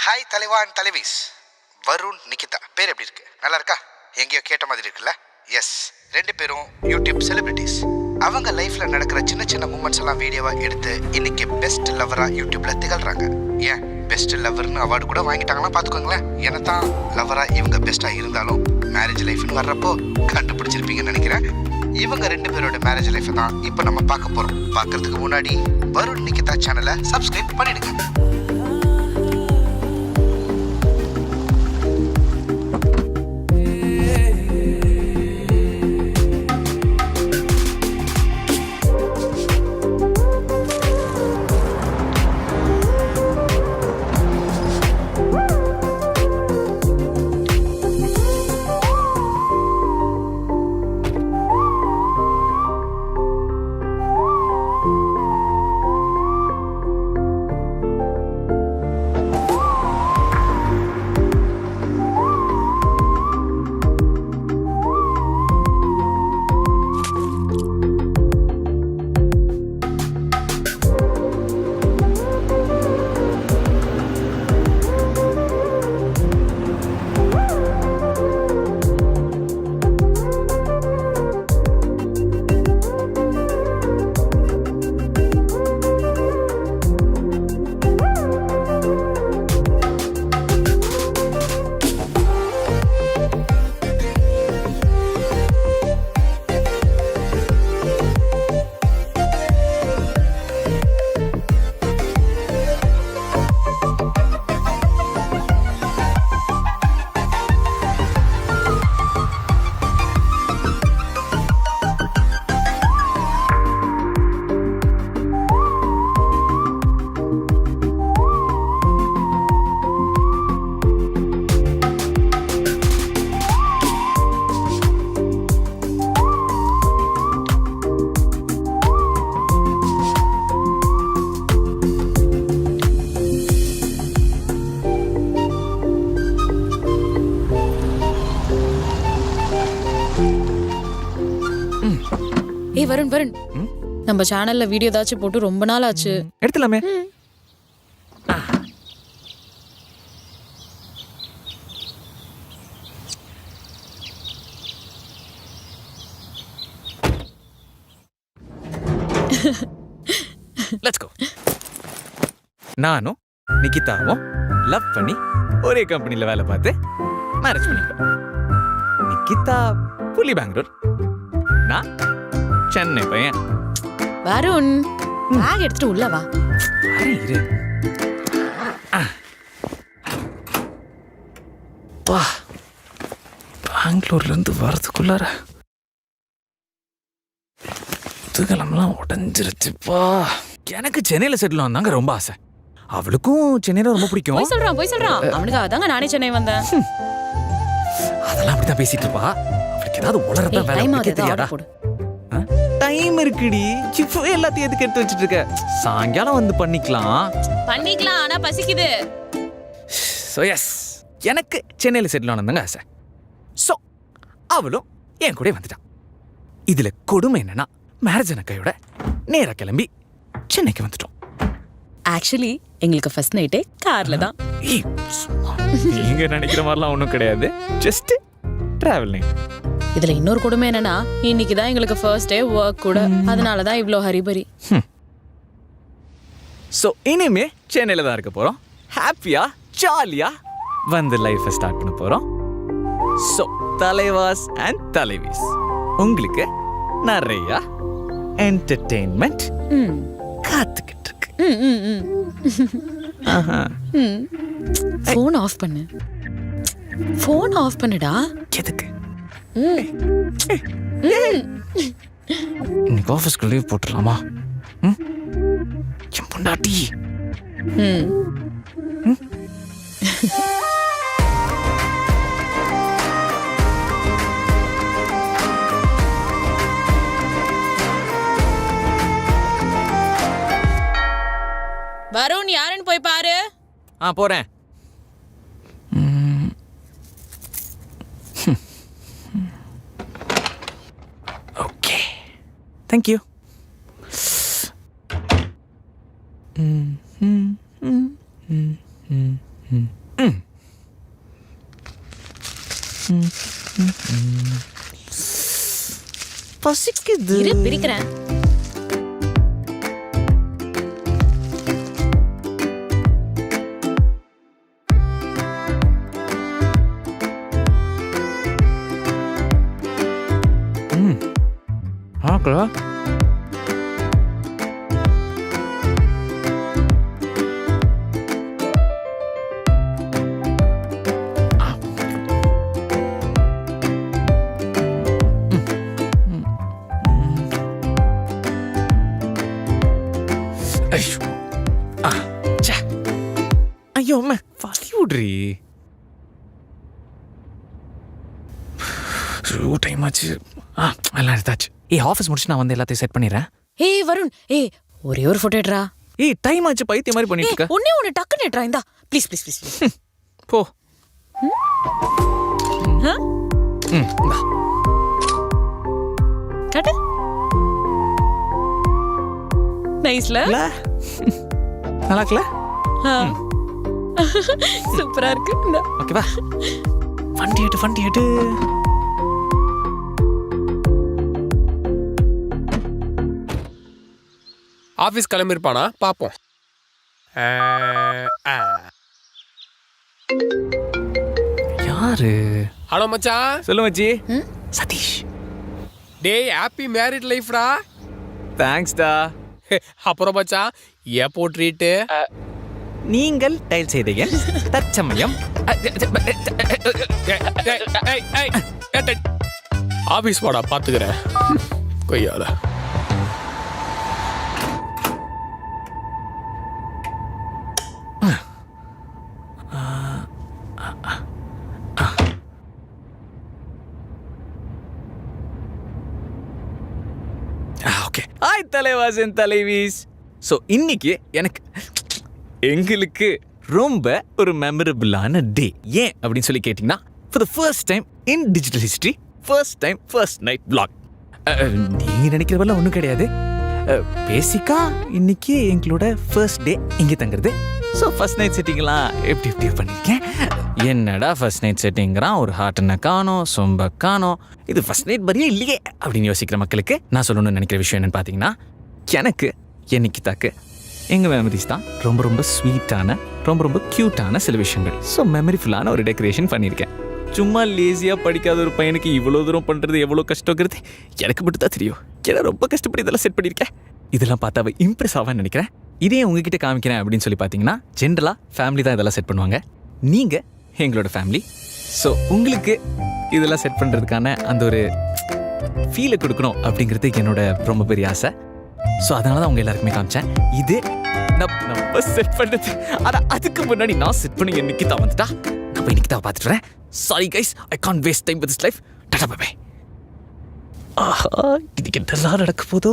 Hi தலைவா and தலைவிஸ். Varun, Nikita. பேர் எப்படி இருக்கு? நல்லா இருக்கா? எங்கேயோ கேட்ட மாதிரி இருக்குல்ல? எஸ், 2 பேரும் யூடியூப் செலிபிரிட்டிஸ். அவங்க லைஃப்ல நடக்கிற சின்ன சின்ன மூமெண்ட்ஸ் எல்லாம் வீடியோவா எடுத்து இன்னைக்கு பெஸ்ட் லவ்வரா யூடியூப்ல திகழ்றாங்க. ஏன் பெஸ்ட் லவ்வர்னு அவார்டு கூட வாங்கிட்டாங்கன்னா பாத்துக்கோங்களேன். என்னதான் லவ்வரா இவங்க பெஸ்டா இருந்தாலும் மேரேஜ் லைஃப்னு வர்றப்போ கண்டுபிடிச்சிருப்பீங்கன்னு நினைக்கிறேன். இவங்க 2 பேரோட மேரேஜ் லைஃப் தான் இப்போ நம்ம பார்க்க போறோம். பார்க்கறதுக்கு முன்னாடி வருண் நிகிதா சேனலை சப்ஸ்கிரைப் பண்ணிடுங்க. வருண் வருண், நம்ம சேனல்ல வீடியோ ஏதாச்சும் போட்டு ரொம்ப நாள் ஆச்சு. எடுத்துலாமே. Let's go. நானும் நிகிதாவும் லவ் பண்ணி ஒரே கம்பெனில வேலை பார்த்து மேரேஜ் பண்ணிட்டோம். நிகிதா புலி பெங்களூர், நான் சென்னை பையன். வருண், பேக் எடுத்துட்டு உள்ள வா. இரு. பா, பெங்களூர்ல இருந்து வரதுக்குள்ளார முதுகெலும்பெல்லாம் உடஞ்சிருச்சுப்பா. எனக்கு சென்னையில செட்டில் ஆனாங்க ரொம்ப ஆசை. அவளுக்கும் சென்னையில ரொம்ப பிடிக்கும். போய் சொல்றான். அவனுக்கு அதாங்க நானே சென்னை வந்தேன். அதெல்லாம் அப்படிதான் பேசிட்டு இருப்பா. அவளுக்கு ஏதாவது உளறதா வேலை தெரியாதா? டைம் இருக்குடி, இப்பவே எல்லாத்தையும் எதுக்கு எடுத்து வச்சிட்டு இருக்க? சாயங்காலம் வந்து பண்ணிக்கலாம். ஆனா பசிக்குது. சோ எஸ், எனக்கு சென்னையில செட்டில் ஆனதாங்க ஆசை. சோ அவளும் என் கூட வந்துட்டான். இதுல கொடுமை என்னன்னா, மேரேஜ் கையோட நேரா கிளம்பி சென்னைக்கு வந்துட்டோம். ஆக்சுவலி எங்களுக்கு ஃபர்ஸ்ட் நைட்டே கார்ல தான். நீங்க நினைக்கிற மாதிரிலாம் ஒன்றும் கிடையாது, ஜஸ்ட் டிராவலிங். இதுல இன்னொரு கொடுமை என்னன்னா, இன்னைக்கு தான் எங்களுக்கு ஃபர்ஸ்ட் டே ஒர்க் கூட. அதனால தான் இவ்ளோ ஹரிபரி. சோ இனிமே சென்னையில தான் இருக்க போறோம். ஹாப்பியா ஜாலியா வந்து லைஃபை ஸ்டார்ட் பண்ண போறோம். சோ தலைவாஸ் அண்ட் தலைவிஸ், உங்களுக்கு நிறைய என்டர்டெயின்மெண்ட் காத்துக்கிட்டு இருக்கு. ஃபோன் ஆஃப் பண்ணு. ஃபோன் ஆஃப் பண்ணுடா. எதுக்கு? இன்னைக்கு ஆஃபீஸ்க்கு லீவ் போட்டுடலாமா? என் பொண்டாட்டி. வருண், யாருன்னு போய் பாரு. போறேன். Thank you. Mm-hmm. Mm-hmm. Mm-hmm. பசிக்குது. இரு பிரிக்கிறேன். ஆக்கலா ஐயோ அம்மா வலி விட்றி. டைம் ஆச்சு. எல்லாம் எடுத்தாச்சு. ஆஃபீஸ் முடிச்சு நான் வந்து எல்லாத்தையும் செட் பண்ணிடுறேன். ஏய் வருண், ஏய் ஒரே ஒரு போட்டோ எடுறா. டைம் ஆச்சு, பைத்தியம் மாதிரி பண்ணிட்டு இருக்க. ஒண்ணே ஒண்ணு டக்குன்னு எடுறா. இந்தா ப்ளீஸ் ப்ளீஸ் ப்ளீஸ். போ. இந்தா காட்டு. நைஸ்ல. நல்லா இருக்குல்ல? சூப்பரா இருக்கு. இந்தா ஓகேவா? வண்டி எடு. ஆஃபீஸ் கிளம்பியிருப்பானா பார்ப்போம். யாரு? ஹலோ மச்சான். சொல்லு மச்சி. சதீஷ். டேய் ஹாப்பி மேரிட் லைஃப்டா. தேங்க்ஸ்டா. அப்புறம் மச்சான் எப்போ ட்ரீட்டு? நீங்கள் டயல் செய்தீங்க தற்சமயம். ஆஃபீஸ் வாடா பார்த்துக்கிறேன். கொய்யால ஓகே. ஹாய் தலைவாஸ் அண்ட் தலைவீஸ். ஸோ இன்னைக்கு எங்களுக்கு ரொம்ப ஒரு மெமரபிளான டே. ஏன் அப்படின்னு சொல்லி கேட்டிங்கன்னா, for the first time in digital history, first night vlog. நீங்கள் நினைக்கிறவெல்லாம் ஒன்றும் கிடையாது. பேசிக்காக இன்னைக்கு எங்களோட ஃபர்ஸ்ட் டே இங்கே தங்குறது. ஸோ ஃபர்ஸ்ட் நைட் செட்டிங்லாம் எப்படி பண்ணியிருக்கேன். என்னடா ஃபர்ஸ்ட் நைட் செட்டிங்கிறான், ஒரு ஹார்ட்டனை காணோம், சொம்ப காணோம், இது ஃபர்ஸ்ட் நைட் மாதிரியே இல்லையே அப்படின்னு யோசிக்கிற மக்களுக்கு நான் சொல்லணும்னு நினைக்கிற விஷயம் என்னன்னு பார்த்தீங்கன்னா, எனக்கு என்னைக்கு எங்கள் மெமரிஸ் தான் ரொம்ப ஸ்வீட்டான, ரொம்ப க்யூட்டான சில விஷயங்கள். ஸோ மெமரிஃபுல்லான ஒரு டெக்கரேஷன் பண்ணியிருக்கேன். சும்மா லேசியாக படிக்காத ஒரு பையனுக்கு இவ்வளோ தூரம் பண்ணுறது எவ்வளோ கஷ்டங்கிறது எனக்கு மட்டும் தான் தெரியும். ஏன்னா ரொம்ப கஷ்டப்பட்டு இதெல்லாம் செட் பண்ணியிருக்கேன். இதெல்லாம் பார்த்தா அவள் இம்ப்ரெஸ் ஆவான்னு நினைக்கிறேன். இதே உங்ககிட்ட காமிக்கிறேன் அப்படின்னு சொல்லி பார்த்தீங்கன்னா, ஜென்ரலாக ஃபேமிலி தான் இதெல்லாம் செட் பண்ணுவாங்க. நீங்கள் எங்களோட ஃபேமிலி. ஸோ உங்களுக்கு இதெல்லாம் செட் பண்ணுறதுக்கான அந்த ஒரு ஃபீலை கொடுக்கணும் அப்படிங்கிறது என்னோட ரொம்ப பெரிய ஆசை. ஸோ அதனால தான் அவங்க எல்லாருக்குமே காமிச்சேன். இது நம்ம செட் பண்ணுறது. ஆனால் அதுக்கு முன்னாடி நான் செட் பண்ணி நிக்கிதா வந்துட்டா. நான் போய் நிக்கிதாவை பார்த்துட்டு வரேன். Sorry guys, I can't waste time with this life. Tata bye bye. ஆஹா, இதுக்கு என்னெல்லாம் நடக்க போதோ.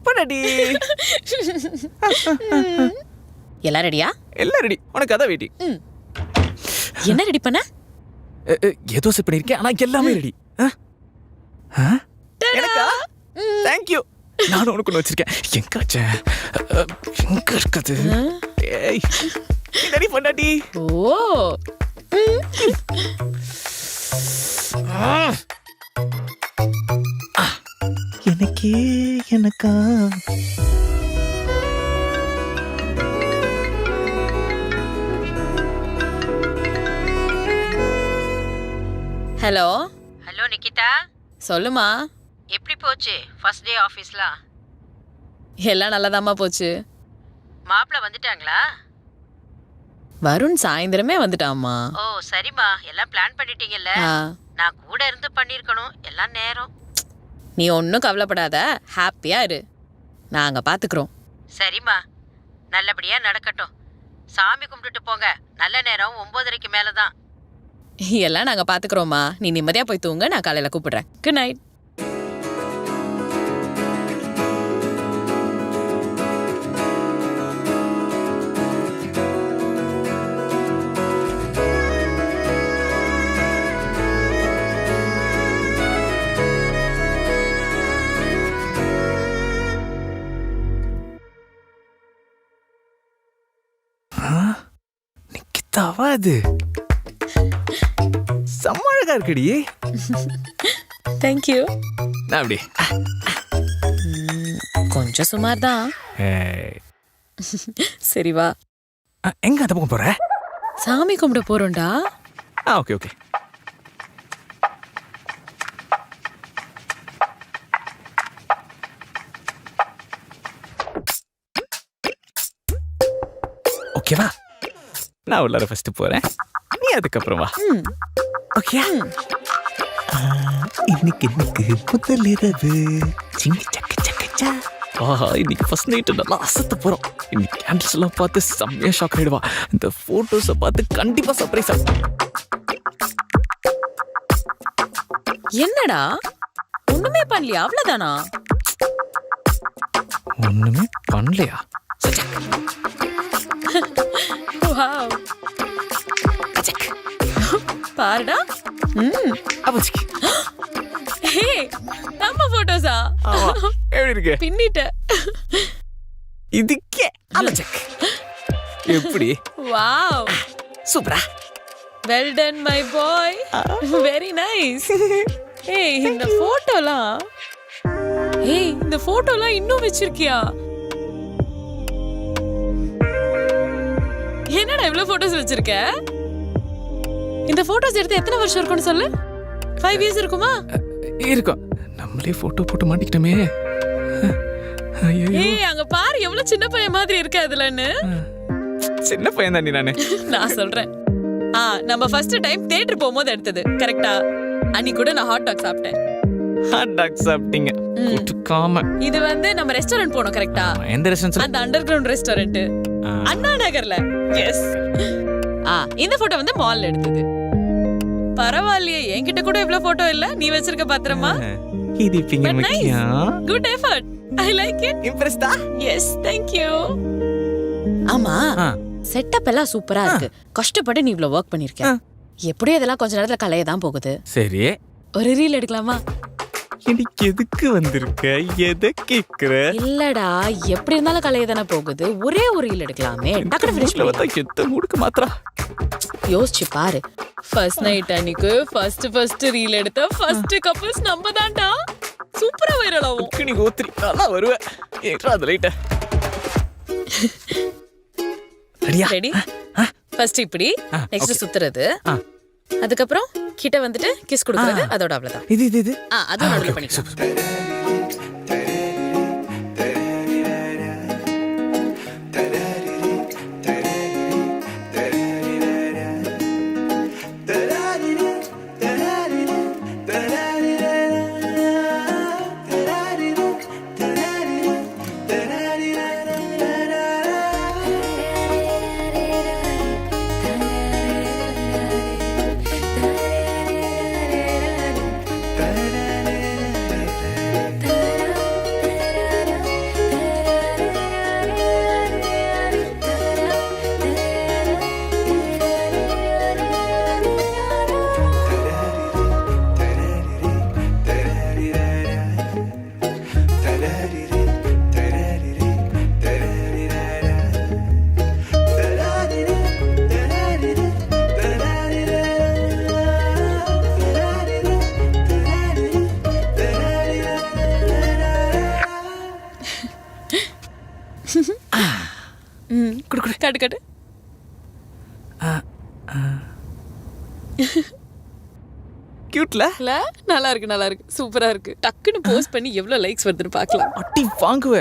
பண்ணடி. எல்லாம் ரெடியா? எல்லாம் ரெடி. உனக்கு அதான் வெயிட்டிங். என்ன ரெடி பண்ண? ஏதோ செட் பண்ணியிருக்கேன், ஆனால் எல்லாமே ரெடி. எனக்கா? தேங்க்யூ. நானும் உனக்கு ஒன்று வச்சிருக்கேன். எங்க இருக்குது? ரெடி பண்ணாடி. ஓ எனக்கா? ஹலோ ஹலோ நிக்கிதா, சொல்லுமா. எப்படி போச்சு ஃபர்ஸ்ட் டே ஆஃபீஸ்லாம்? எல்லாம் நல்லதாம்மா போச்சு. மாப்பிள்ள வந்துட்டாங்களா? வருண் சாயந்தரமே வந்துட்டாம்மா. ஓ சரிம்மா, எல்லாம் பிளான் பண்ணிட்டீங்கல்ல? நான் கூட இருந்து பண்ணியிருக்கணும், எல்லாம் நேரம். நீ ஒன்றும் கவலைப்படாத, ஹாப்பியா இரு, நாங்க பாத்துக்கிறோம். சரிம்மா, நல்லபடியா நடக்கட்டும். சாமி கும்பிட்டுட்டு போங்க. நல்ல நேரம் 9:30க்கு மேல தான். எல்லாம் நாங்க பாத்துக்கிறோம்மா. நீ நிம்மதியா போய் தூங்க, நான் காலையில கூப்பிடுறேன். Good night. என்னவா அது செம்ம அழகா இருக்குடி. தேங்க்யூ. நான் அப்படி கொஞ்சம் சுமார் தான். ஏய், சரி வா. எங்க அந்த பக்கம் போற? சாமி கும்பிட போறோம்டா. Okay okay. ஓகேவா, நான் உள்ளார ஃபர்ஸ்ட் போறேன், நீ அதுக்கப்புறம் வா. ஓகே. இன்னைக்கு முதல் இரவு சிங்கி சக்க சக்கச்சா. ஆஹா, இன்னைக்கு ஃபர்ஸ்ட் நைட் நல்லா அசத்த போறோம். இன்னைக்கு கேண்டில்ஸ் எல்லாம் பார்த்து செம்மையா ஷாக் ஆயிடுவா. இந்த போட்டோஸை பார்த்து கண்டிப்பா சர்ப்ரைஸ் ஆகும். என்னடா ஒண்ணுமே பண்ணலையா? அவ்வளவுதானா? ஒண்ணுமே பண்ணலையா? வாவ், பாருடா. அப்பச்சிக்கு ஹே, நம்ம போட்டோஸா? எப்படி இருக்கு? பின்னிட்ட. இதுக்கே அலச்சக். எப்படி? வாவ், சூப்பரா. Well done my boy. Very nice. ஏய், இந்த போட்டோலாம் இன்னும் வச்சிருக்கியா? என்னடா இவ்வளவு போட்டோஸ் வச்சிருக்க? இந்த போட்டோஸ் எடுத்து எத்தனை வருஷம் இருக்கும்னு சொல்லு. 5 years இருக்குமா? இருக்கும். நம்மளே போட்டோ போட்டு மாட்டிக்கிட்டோமே. ஐயோ, ஏய், அங்க பாரு எவ்வளவு சின்ன பையன் மாதிரி இருக்க அதுலன்னு. சின்ன பையன் தாண்டி நானு. நான் சொல்றேன். நம்ம ஃபர்ஸ்ட் டைம் தியேட்டர் போகும்போது எடுத்தது கரெக்டா? அன்னைக்கு கூட நான் ஹாட் டாக் சாப்பிட்டேன். ஹாட் டாக் சாப்பிட்டீங்க? குட்டுக்காம. இது வந்து நம்ம ரெஸ்டாரண்ட் போனோம் கரெக்டா? எந்த ரெஸ்டாரண்ட்? அந்த அண்டர் கிரவுண்ட் ரெஸ்டாரண்ட் அண்ணா நகர்ல. எஸ். இந்த போட்டோ வந்து மால்ல எடுத்தது. பரவாயில்லையே, என்கிட்ட கூட இவ்வளவு போட்டோ இல்ல, நீ வச்சிருக்க பத்திரமா. இது பிங்க மக்கியா. Good effort. I like it. இம்ப்ரெஸ்டா? Yes, thank you. ஆமா, செட்டப் எல்லாம் சூப்பரா இருக்கு. கஷ்டப்பட்டு நீ இவ்வளவு வர்க் பண்ணிருக்க. எப்படியும் இதெல்லாம் கொஞ்ச நேரத்துல கலைய தான் போகுது. சரி, ஒரு ரீல் எடுக்கலாமா? எனக்கு எதுக்கு வந்திருக்க? எதை கேக்குற? இல்லடா, எப்படி இருந்தாலும் கலைய தானே போகுது. ஒரே ஒரு ரீல் எடுக்கலாமே. டக்குனு ஃபினிஷ் பண்ணி. எத்த மூடுக்கு மாத்திரா. யோசிச்சு பாரு, ஃபர்ஸ்ட் நைட் அன்னைக்கு ஃபர்ஸ்ட் ரீல் எடுத்த ஃபர்ஸ்ட் கப்பிள்ஸ் நம்ம தான்டா. சூப்பரா வைரல் ஆகும். நீ கோத்ரி நல்லா வருவ. ஏற்றா அது லைட்ட. ரெடி? ஃபர்ஸ்ட் இப்படி, நெக்ஸ்ட் சுத்துறது, அதுக்கப்புறம் கிட்ட வந்துட்டு கிஸ் கொடுக்கிறது. அதோட அவ்வளவுதான். இது அது நடுவுல பண்ணிக்கலாம். கட்டு கட்டு. கியூட்ல? இல்ல, நல்லா இருக்கு, சூப்பரா இருக்கு. டக்குன்னு போஸ்ட் பண்ணி எவ்வளவு லைக்ஸ் வருதுன்னு பார்க்கலாம். அட்டி வாங்குவ.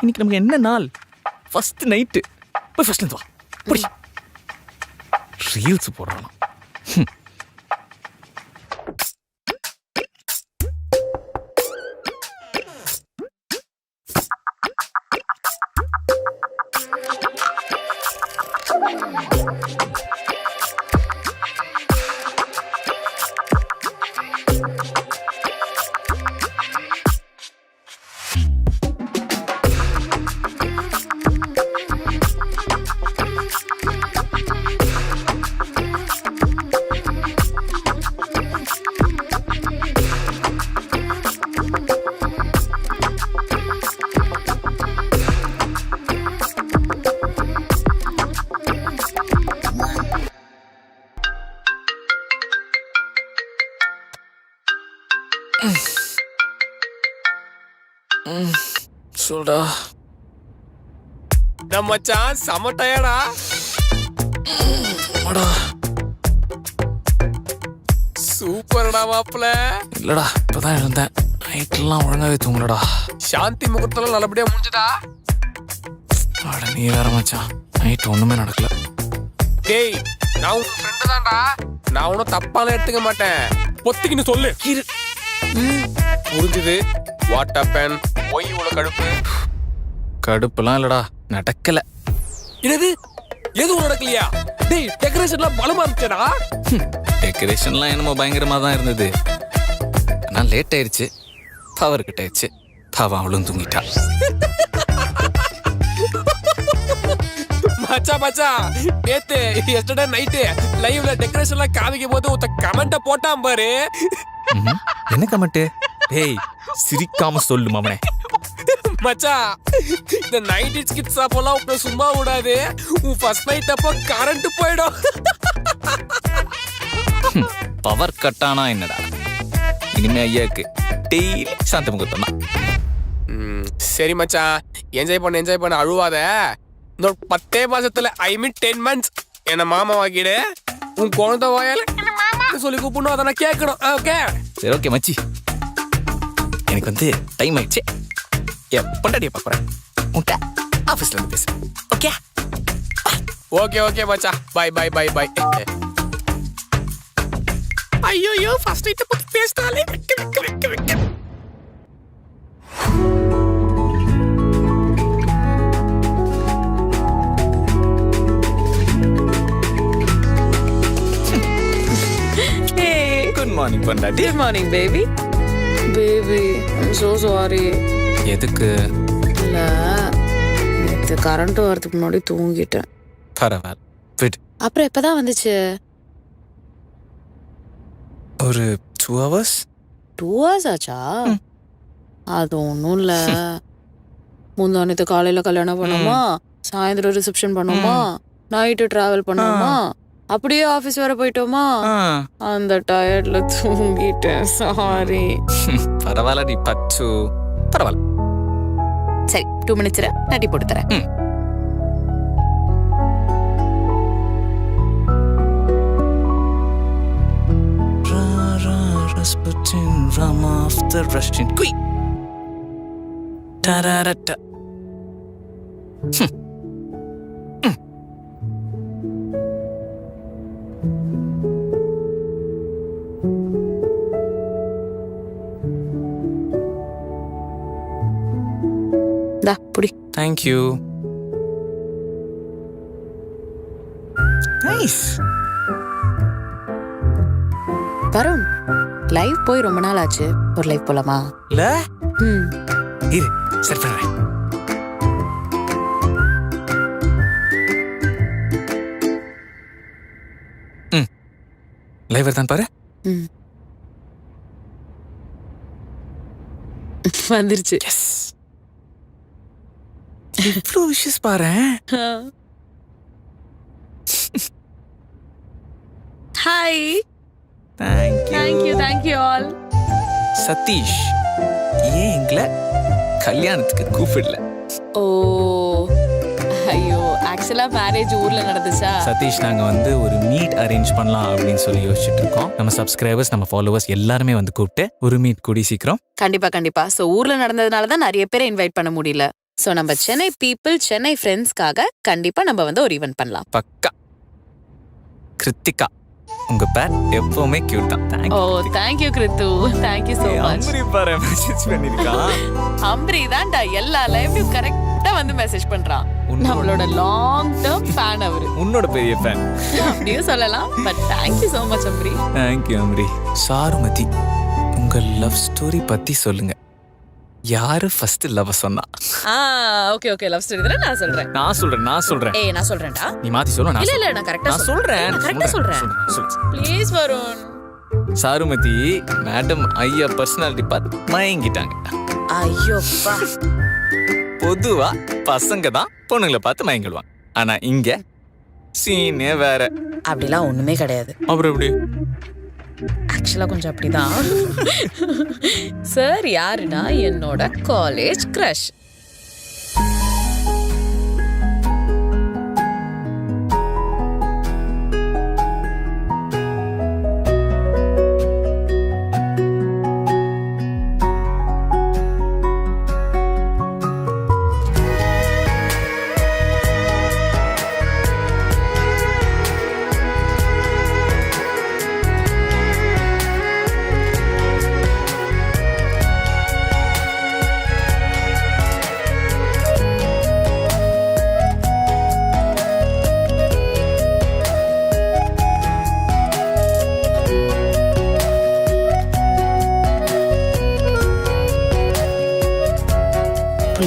இன்னைக்கு நமக்கு என்ன நாள்? First night. போய் ஃபர்ஸ்ட்ல இருந்து வா. புடி. ரீல்ஸ் போடுறானா? சொல்டா. நம்ம மச்சான் செம டயர்டா. வாடா. சூப்பர்டா மாப்ள. இல்லடா, இப்பதான் இருந்தேன். நைட்லாம் ஒழுங்காவே தூங்கலடா. சாந்தி முகூர்த்தம் நல்லபடியா முடிஞ்சதா? அட நீ வேற மச்சான், நைட் ஒண்ணுமே நடக்கல. டேய், நான் உன் ஃப்ரெண்டு தான்டா. நான் ஒன்னும் தப்பாலாம் எடுத்துக்க மாட்டேன். பொத்திக்கின்னு சொல்லு. புரிஞ்சுது. What happen? ஒய் இவ்வளவு கடுப்பு? கடுப்புலாம் இல்லடா, நடக்கல. என்னது? எதுவும் நடக்கலையா? டேய், டெக்கரேஷன்லாம் பலமா இருந்துச்சடா. டெக்கரேஷன்லாம் என்னமோ பயங்கரமா தான் இருந்தது. ஆனா லேட் ஆயிடுச்சு, பவர் கட் ஆயிடுச்சு. பாவம் அவளும் தூங்கிட்டா. மச்சான் நேத்து எஸ்டர்டே நைட்டு லைவ்ல டெக்கரேஷன்லாம் காமிக்கும் போது ஒருத்த கமெண்ட போட்டான் பாரு. என்ன கமெண்ட்? டேய் சிரிக்காம சொல்லு மாமனே. மச்சான், இந்த நைட் கிட்ஸ் அப்போலாம் உன்னை சும்மா விடாது. உன் ஃபர்ஸ்ட் நைட் அப்போ கரண்ட் போயிடும். பவர் கட் ஆனா என்னடா, இனிமே ஐயாக்கு டெய்லி சாந்தி முகூர்த்தம் தான். சரி மச்சான், என்ஜாய் பண்ண அழுவாத. இந்த 10 மாசத்துல ஐ மீன் 10 months என்ன மாமா வாங்கிடு. உன் குழந்தை வாயால என்ன மாமா சொல்லி கூப்பிடணும், அதை நான் கேட்கணும். ஓகே சரி ஓகே மச்சி, எனக்கு வந்து டைம் ஆயிடுச்சு. பொண்டாட்டியை பார்க்குறேன். உன்ட்ட ஆஃபீஸ்ல இருந்து பேசு. ஓகே ஓகே மச்சான், பை. ஐயோ ஃபர்ஸ்ட் நைட் பத்தி பேசினாலே வெக்க. குட் மார்னிங் பொண்டாட்டி. Good morning baby. Baby I'm so sorry. எதுக்கு? இல்ல, நேற்று கரண்ட் வரதுக்கு முன்னாடி தூங்கிட்டேன். பரவாயில்ல விடு. அப்புறம் எப்பதான் வந்துச்சு? ஒரு 2 hours. 2 hours ஆச்சா? அது ஒன்றும் இல்லை. முந்தானத்து காலையில் கல்யாணம் பண்ணோமா, சாயந்தரம் ரிசப்ஷன் பண்ணோமா, நைட்டு டிராவல் பண்ணோமா, அப்படியே ஆஃபீஸ் வர போயிட்டோமா, அந்த டயர்ட்ல தூங்கிட்டேன். சாரி. பரவாயில்ல நீ பச்சு. பரவாயில்ல. சரி 2 minutes நட்டி போட்டு தரேன். Rasputin, Rama after Russian Queen. Ta-da-da-da. தா புடி. Thank you. Nice. Varun, live போய் ரொம்ப நாள் ஆச்சு. ஒரு லைவ் போலாமா? இல்ல இரு சரி பண்றேன். லைவ் தான் பாரு. வந்துருச்சு. எஸ். இவ்ளோ விஷஸ் பாரு. Hi. Thank you all. Satish ஏன் எங்களை கல்யாணத்துக்கு கூப்பிடல? ஓ ஐயோ, ஆக்சுவலா மேரேஜ் ஊர்ல நடந்துச்சா? சதீஷ் நாங்க வந்து ஒரு மீட் அரேஞ்ச் பண்ணலாம் அப்படின்னு சொல்லி யோசிச்சுட்டு இருக்கோம். நம்ம சப்ஸ்கிரைபர்ஸ், நம்ம ஃபாலோவர்ஸ் எல்லாருமே வந்து கூப்பிட்டு ஒரு மீட் கூடி சீக்கிரம். கண்டிப்பா. சோ ஊர்ல நடந்ததுனால தான் நிறைய பேரை இன்வைட் பண்ண முடியல. சோ நம்ம சென்னை பீப்புள், சென்னை ஃப்ரெண்ட்ஸ்க்காக கண்டிப்பா நம்ம வந்து ஒரு ஈவென்ட் பண்ணலாம். பக்கா. கிருத்திகா, உங்க பேர் எப்பவுமே கியூட் தான். Oh thank you Kiruthu. Thank you so much. Ambari பாரு மெசேஜ் பண்ணிருக்கான். அம்பரி தான்டா எல்லா லைவ்லயும் கரெக்ட்டா வந்து மெசேஜ் பண்றான். நம்மளோட லாங் டர்ம் ஃபேன் அவரு. உன்னோட பெரிய ஃபேன் அப்படியே சொல்லலாம். But thank you so much Ambari. Thank you Ambari. Charumathi, உங்க லவ் ஸ்டோரி பத்தி சொல்லுங்க. யாரு ஃபர்ஸ்ட் லவ் சொன்னா? ஓகே லவ் ஸ்டோரி தான நான் சொல்றேன். நான் சொல்றேன். ஏய் நான் சொல்றேன்டா. நீ மாத்தி சொல்ல. இல்ல நான் கரெக்ட்டா சொல்றேன். கரெக்ட்டா சொல்றேன். ப்ளீஸ் வருண். சாருமதி மேடம் ஐயா பர்சனாலிட்டி பார்த்து மயங்கிட்டாங்க. ஐயோப்பா. பொதுவா பசங்க தான் பொண்ணுங்களை பார்த்து மயங்கிடுவாங்க. ஆனா இங்க சீனே வேற. அப்படிலாம் ஒண்ணுமே கிடையாது. அப்புறம் எப்படி? ஆக்சுவலா கொஞ்சம் அப்படிதான். சார் யாருன்னா என்னோட காலேஜ் கிரஷ்.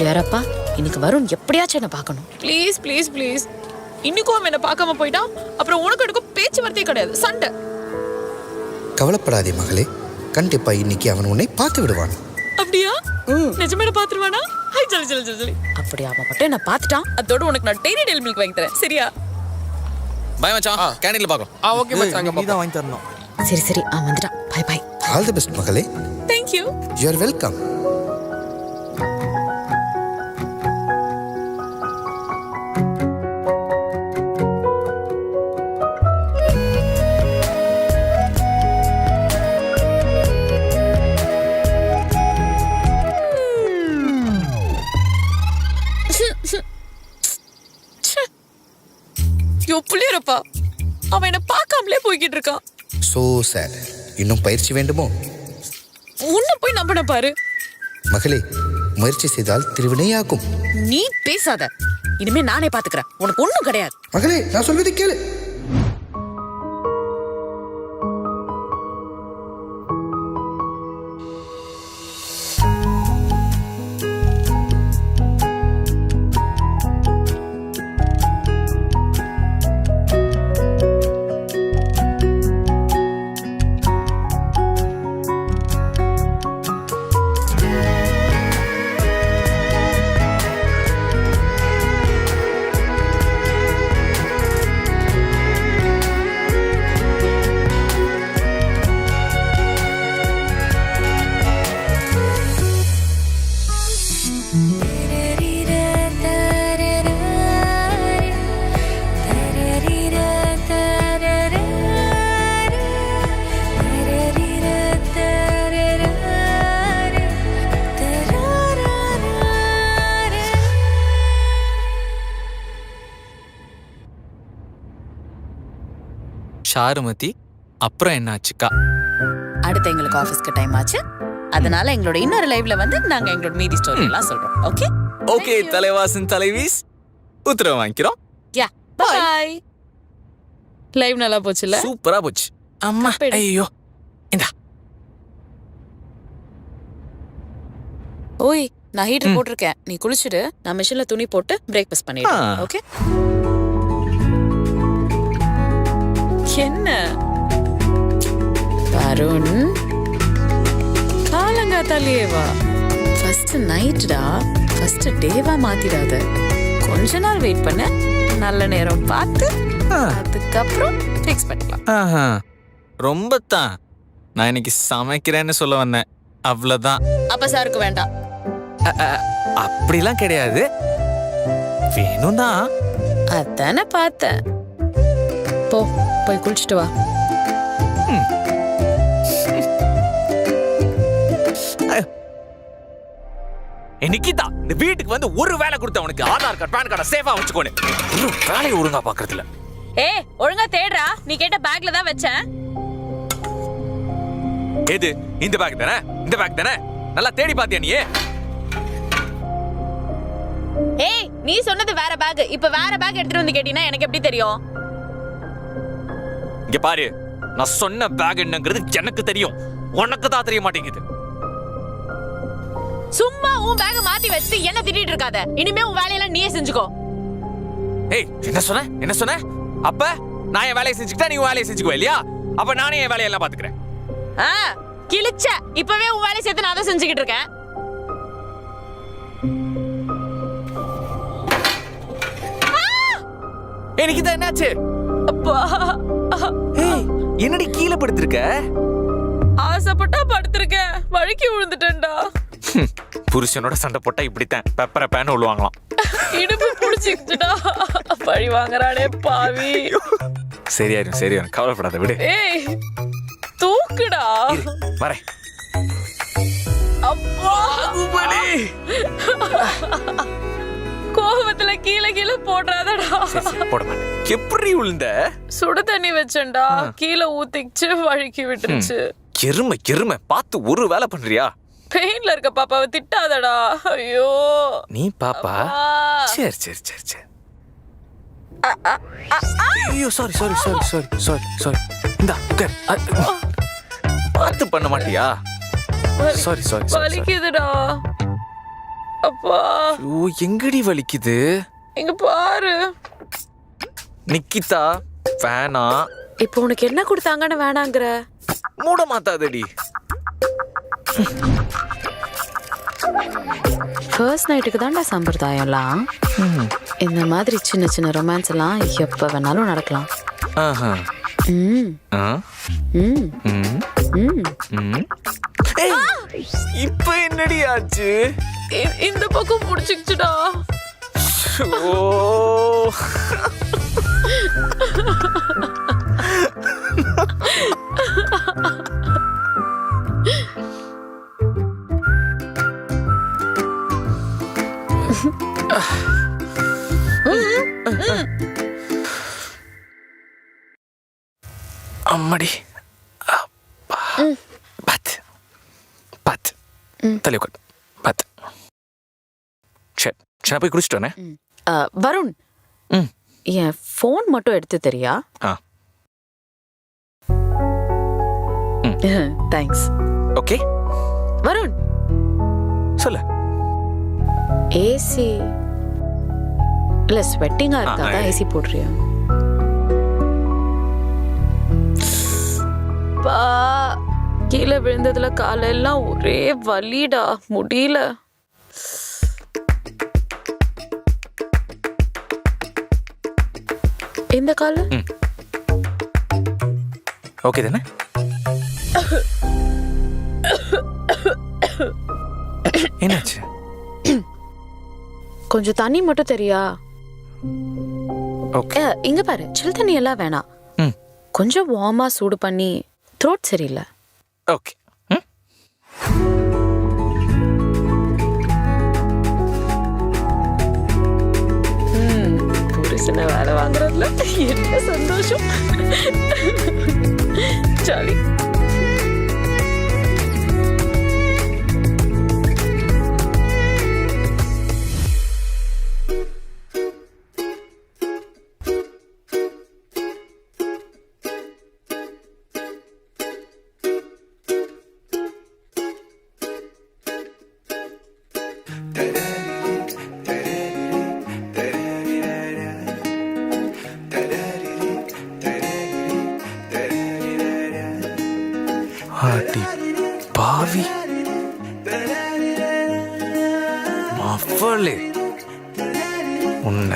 யாரப்பா இன்னைக்கு வருண் எப்படியாச்சும் என்ன பார்க்கணும். Please please please. இன்னைக்கும் அவன் என்ன பார்க்காம போயிட்டான். அப்புறம் உனக்கு எனக்கு பேச்சுவார்த்தையே கிடையாது, சண்டை. கவலைப்படாதே மகளே, கண்டிப்பா இன்னைக்கு அவன் உன்னை பார்த்து விடுவான். அப்படியா? நிஜமே பாத்துருவானா? ஹை ஜல் ஜல் ஜல் ஜல். அப்படி அவன் மட்டும் என்ன பார்த்துட்டான். அதோட உனக்கு நான் டெய்ரி டெய்லி மில்க் வாங்கி தரேன், சரியா? பை மச்சான், கேண்டீன்ல பார்க்கலாம். ஓகே மச்சான், நீ தான் வாங்கி தரணும். சரி சரி அவன் வந்துட்டான். Bye bye. All the best மகளே. Thank you. You are welcome. புள்ளியரப்பா, அவன் என்ன பார்க்காமலே போய்கிட்டு இருக்கான். So sad. இன்னும் பயிற்சி வேண்டுமோ? உன்னை போய் நம்பின பாரு. மகளே, முயற்சி செய்தால் திருவினையாகும். நீ பேசாத. இனிமே நானே பாத்துக்கிறேன். உனக்கு ஒண்ணும் கிடையாது. மகளே, நான் சொல்வதை கேளு. ஷாருமதி, அப்புறம் என்னாச்சுக்கா? அடுத்து எங்களுக்கு ஆபீஸ்க்கு டைம் ஆச்சு. அதனால எங்களோட இன்னொரு லைவ்ல வந்து நாங்க எங்களோட மீதி ஸ்டோரி எல்லாம் சொல்றோம். ஓகே ஓகே தலைவாசன் தலைவீஸ், உத்தரவு வாங்கிக்கிறோம். யா பை. லைவ் நல்லா போச்சுல? சூப்பரா போச்சு. அம்மா கப்பெடு. ஐயோ இந்தா. ஓய் நான் ஹீட்டர் போட்டிருக்கேன். நீ குளிச்சுட்டு நான் மிஷின்ல துணி போட்டு பிரேக்ஃபாஸ்ட் பண்ணிடுறேன். ஆ. ஓகே என்ன வருண், காலங்காத்தாலேயே வா. ஃபர்ஸ்ட் நைட்டா, ஃபர்ஸ்ட் டேவா மாத்திடாத. கொஞ்ச நாள் வெயிட் பண்ண, நல்ல நேரம் பார்த்து ஆ. அதுக்கப்புறம் ஃபிக்ஸ் பண்ணிக்கலாம். ஆஹா, ரொம்ப தான். நான் இன்னைக்கு சமைக்கிறேன்னு சொல்ல வந்தேன், அவ்வளவுதான். அப்ப சாருக்கு வேண்டாம். அப்படிலாம் கிடையாது, வேணும் தான். அதானே பார்த்தேன். போ போய் குளிச்சுட்டு வா. நிக்கிதா, இந்த வீட்டுக்கு வந்து ஒரு வேலை கொடுத்த உனக்கு ஆதார் கார்டு பேன் கார்டை சேஃபா வச்சுக்கோன்னு ஒரு வேலையை ஒழுங்கா பாக்குறதுல. ஏய் ஒழுங்கா தேடுறா. நீ கேட்ட பேக்ல தான் வச்சேன். எது? இந்த பேக் தானே? இந்த பேக் தானே? நல்லா தேடி பாத்தியா நீ? ஏய் நீ சொன்னது வேற பேக். இப்ப வேற பேக் எடுத்துட்டு வந்து கேட்டினா எனக்கு எப்படி தெரியும்? இங்க பாரு, நான் சொன்ன பேக் என்னங்கிறது எனக்கு தெரியும், உனக்கு தான் தெரிய மாட்டேங்குது. சும்மா உன் பேக்க மாத்தி வச்சுட்டு என்ன திட்டிட்டு இருக்காத. இனிமே உன் வேலையெல்லாம் நீயே செஞ்சுக்கோ. ஏய் என்ன சொன்ன? என்ன சொன்ன? அப்ப நான் என் வேலையை செஞ்சுக்கிட்டா நீ உன் வேலையை செஞ்சுக்குவ இல்லையா? அப்ப நானே என் வேலையெல்லாம் பாத்துக்கிறேன். கிழிச்ச. இப்பவே உன் வேலையை சேர்த்து நான் தான் செஞ்சுக்கிட்டு இருக்கேன். எனக்கு தான் என்னாச்சு? அப்பா, ஏய் என்னடி கீழே படுத்திருக்க? ஆசைப்பட்டா படுத்திருக்கேன், வழுக்கி விழுந்துட்டேன்டா. புருஷனோட சண்டை போட்டா இப்படித்தான் பெப்பர பேன்னு விழுவாங்களாம். இடுப்பு புடிச்சிக்கிச்சுடா. பழி வாங்குறானே பாவி. சரியாயிரும் கவலைப்படாத, விடு. ஏய் தூக்குடா. இரு, வரேன். அப்பா கோபத்துல கீழே கீழே போடுறாதடா. சரி, போட மாட்டேன். எப்படி விழுந்த? சுடு தண்ணி வச்சேன்டா, கீழே ஊத்திச்சு வழுக்கி விட்டுருச்சு. எருமை பார்த்து ஒரு வேலை பண்றியா? பெயின்ல இருக்க பாப்பாவை திட்டாதடா. ஐயோ நீ பாப்பா. சரி ஐயோ சாரி இந்தா உட்கார். பார்த்து பண்ண மாட்டியா? சாரி வலிக்குதுடா. அப்பா ஐயோ, எங்கடி வலிக்குது? இங்க பாரு. நிக்கிதா, வேணா. இப்போ உனக்கு என்ன கொடுத்தாங்கன்னு வேணாங்கிற? மூட மாத்தாதடி. ஃபர்ஸ்ட் நைட்டுக்கு தான்டா சம்பிரதாயம்லாம். இந்த மாதிரி சின்ன சின்ன ரொமான்ஸ் எல்லாம் எப்ப வேணாலும் நடக்கலாம். ஆஹா. ம் ஆ. ம் ம். ம் ம். ஏய், இப்ப என்னடி ஆச்சு? இந்த பக்கம் புடிச்சிச்சுடா. ஓ. அம்மாடி. பாத்து தலை உட்கார். பாத்து. சரி போய் குடிச்சிட்டோனே. வருண், என் ஃபோன் மட்டும் எடுத்து தெரியா? தேங்க்ஸ். ஓகே வருண், சொல்லு. ஏசி இல்ல ஸ்வெட்டிங்கா இருக்காதா? ஏசி போடுறியா? பா கீழே விழுந்ததுல காலெல்லாம் ஒரே வலிடா, முடியல. இந்த கால ஓகே தானே? என்னாச்சு? கொஞ்சம் தண்ணி மட்டும் தெரியா? ஓகே. இங்க பாரு, சில் தண்ணி எல்லாம் வேணாம். கொஞ்சம் வார்மா சூடு பண்ணி. த்ரோட் சரியில்லை. ஓகே. புருஷனை வேலை வாங்குறதுல என்ன சந்தோஷம். ஜாலி. ஆடி பாவி மவளே, உன்ன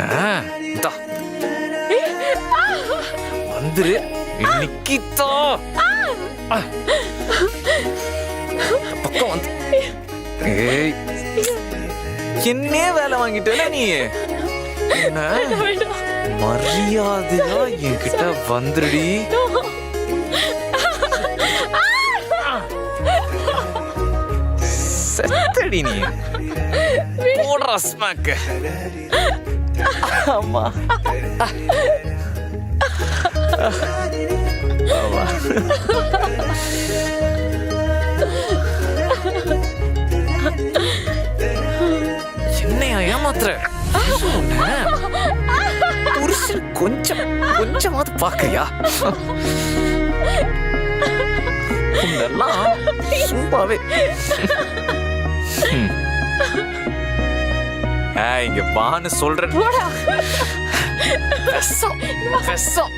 வந்துரு. நிக்கிதா பக்கம் வந்து. ஏய், என்னே வேலை வாங்கிட்டல நீ. மரியாதையா என்கிட்ட வந்துருடி. செத்தடி நீ. போடுறா ஸ்மாக். ஆமா என்னையா ஏமாத்துற? புருஷன் கொஞ்சமாவது பாக்குறியா? இதெல்லாம் சும்மாவே. இங்க வான்னு சொல்றேன். விஷம், விஷம்.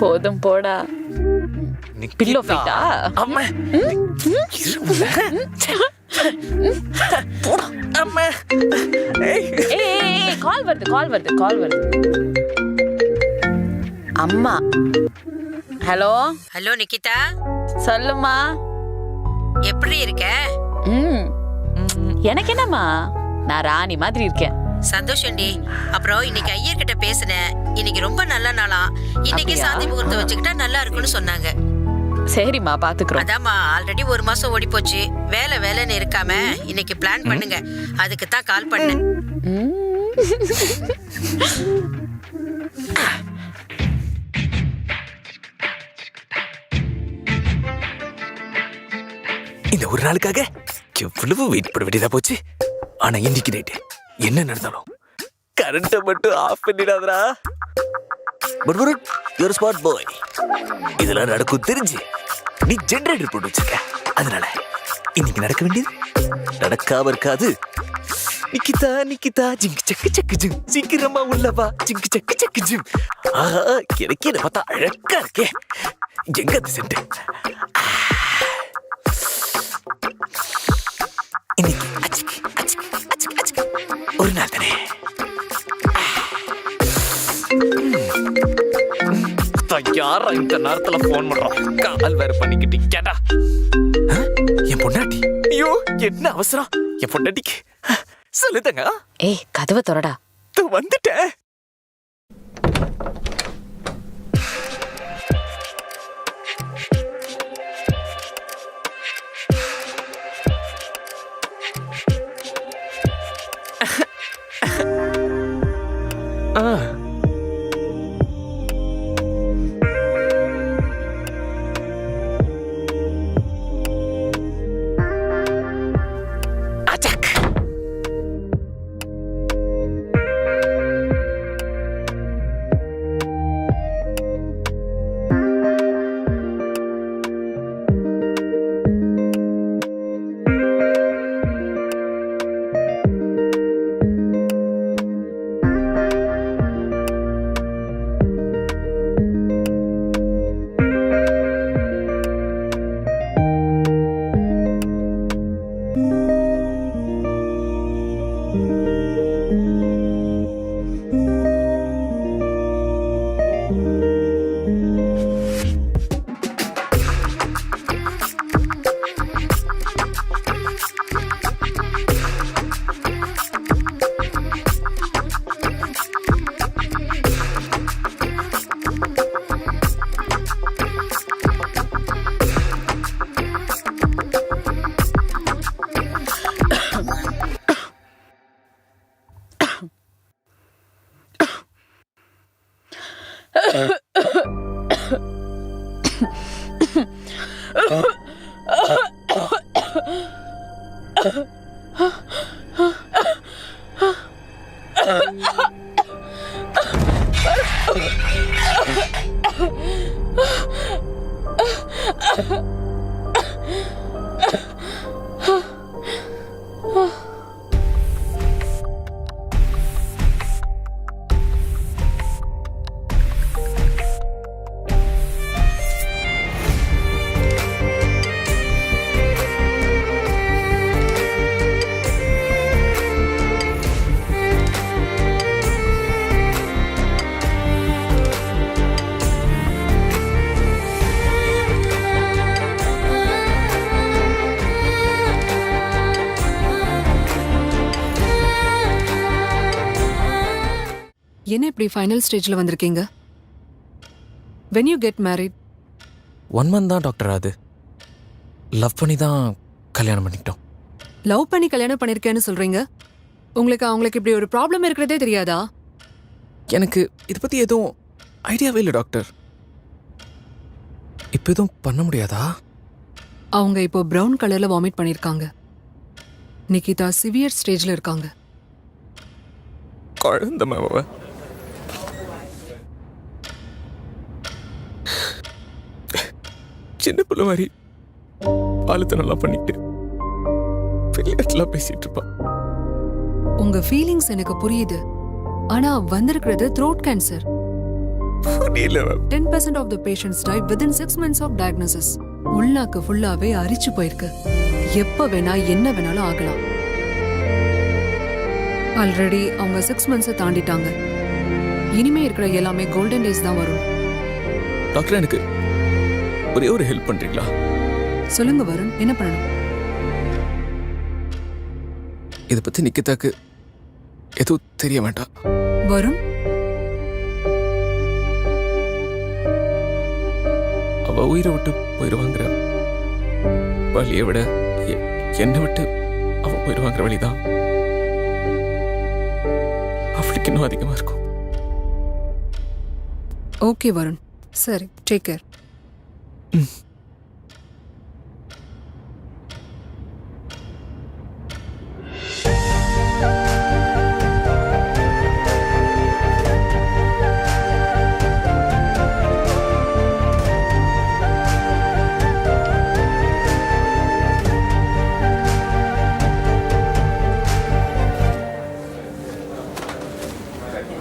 போதும் போடா. பில்லோ ஃபைட்டா? அம்மா போடா அம்மா. ஏய் கால் வருது. அம்மா. ஹலோ ஹலோ நிக்கிதா, சொல்லுமா. எப்படி இருக்க? எனக்கு என்னம்மா, நான் ராணி மாதிரி இருக்கேன். சந்தோஷம்டி. அப்புறம் இன்னைக்கு ஐயர்கிட்ட பேசினேன். இன்னைக்கு ரொம்ப நல்ல நாளாம். இன்னைக்கு அப்படியா? சாந்தி முகூர்த்தம் வச்சுக்கிட்டா நல்லா இருக்குன்னு சொன்னாங்க. சரிம்மா, பாத்துக்கிறோம். அதாம்மா, ஆல்ரெடி 1 மாசம் ஓடி போச்சு. வேலைன்னு இருக்காம இன்னைக்கு பிளான் பண்ணுங்க. அதுக்கு தான் கால் பண்ணேன். இந்த ஒரு நாளுக்காக எவ்வளவு வெயிட் பண்ண வேண்டியதா போச்சு. ஆனா இன்னைக்கு நைட்டு என்ன நடந்தாலும் கரண்ட்டை மட்டும் ஆஃப் பண்ணிடாதடா. But your smart boy. இதெல்லாம் நடக்கும் தெரிஞ்சு நீ ஜெனரேட்டர் போட்டு வச்சிருக்க. அதனால இன்னைக்கு நடக்க வேண்டியது நடக்காம இருக்காது. நிக்கிதா ஜிங்கு சக்கு ஜிம், சீக்கிரமா உள்ளவா ஜிங்கு சக்கு ஜிம். ஆஹா, எனக்கு என்ன பார்த்தா அழகா இருக்கே. எங்க அது சென்று இன்னைக்கு அச்சுக்கு ஒரு நாள் தானே. யாரா இந்த நேரத்துல போன் பண்றான்? கால் வேற பண்ணிக்கிட்டு கேட்டா என் பொண்டாட்டி. ஐயோ என்ன அவசரம் என் பொண்டாட்டிக்கு? சொல்லுதங்க. ஏய் கதவை திறடா. வந்துட்டேன். என்ன இப்படி ஃபைனல் ஸ்டேஜ்ல வந்திருக்கீங்க? when you get married 1 month தான் டாக்டர். அது லவ் பண்ணி தான் கல்யாணம் பண்ணிக்கிட்டோம். லவ் பண்ணி கல்யாணம் பண்ணிருக்கேன்னு சொல்றீங்க. அவங்களுக்கு இப்படி ஒரு ப்ராப்ளம் இருக்கிறதே தெரியாதா? எனக்கு இதை பத்தி எதுவும் ஐடியாவே இல்லை டாக்டர். இப்போ எதுவும் பண்ண முடியாதா? அவங்க இப்போ பிரவுன் கலர்ல வாமிட் பண்ணிருக்காங்க. நிகிதா சிவியர் ஸ்டேஜ்ல இருக்காங்க. குழந்தை மாவ சின்ன பிள்ளை மாதிரி பாலத்தை நல்லா பண்ணிட்டு பேசிட்டு இருப்பா. உங்க ஃபீலிங்ஸ் எனக்கு புரியுது. ஆனா வந்திருக்கிறது த்ரோட் கேன்சர். புரியல ma'am. 10% of the patients die within 6 months of diagnosis. உள்நாக்கு ஃபுல்லாவே அரிச்சு போயிருக்கு. எப்ப வேணா என்ன வேணாலும் ஆகலாம். ஆல்ரெடி அவங்க 6 months தாண்டிட்டாங்க. இனிமே இருக்கிற எல்லாமே கோல்டன் டேஸ் தான் வரும். டாக்டர் எனக்கு ஒரே ஒரு ஹெல்ப் பண்றீங்களா? சொல்லுங்க வருண், என்ன பண்ணணும்? இதை பத்தி நிக்கிதாக்கு எதுவும் தெரிய வேண்டாம். வருண், அவ உயிரை விட்டு போயிடுவாங்கிற வழியை விட என்னை விட்டு அவ போயிடுவாங்கிற வழிதான் அவளுக்கு இன்னும் அதிகமா இருக்கும். ஓகே வருண், சரி, டேக் கேர்.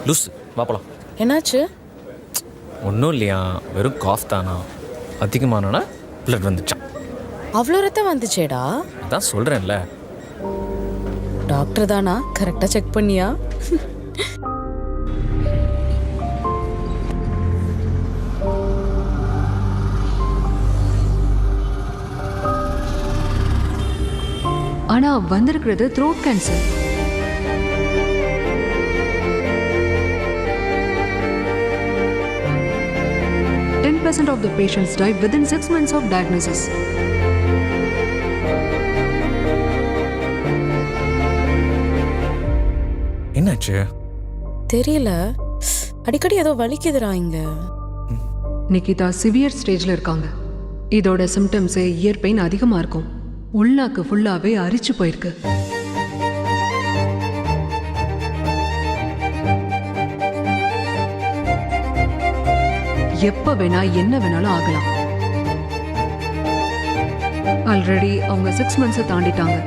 லூஸ் வாப்பலாம். என்னாச்சு? ஒன்றும் இல்லையா, வெறும் காஃப் தானா, அதிகமானா பிளட் வந்துச்சான். அவ்வளோ ரத்தம் வந்துச்சேடா? அதான் சொல்கிறேன்ல. டாக்டர் தானா? கரெக்டாக செக் பண்ணியா? ஆனா வந்திருக்கிறது throat cancer. of the patients die within 6 months of diagnosis. என்னாச்சு? தெரியல, அடிக்கடி ஏதோ வலிக்குதுடா இங்க. நிகிதா சிவியர் ஸ்டேஜ்ல இருக்காங்க. இதோட சிம்டம்ஸ் இயர் பெயின் அதிகமா இருக்கும். உள்நாக்கு ஃபுல்லாவே அரிச்சு போயிருக்கு. எப்ப வேணா என்ன வேணாலும் ஆகலாம். ஆல்ரெடி அவங்க 6 months தாண்டிட்டாங்க.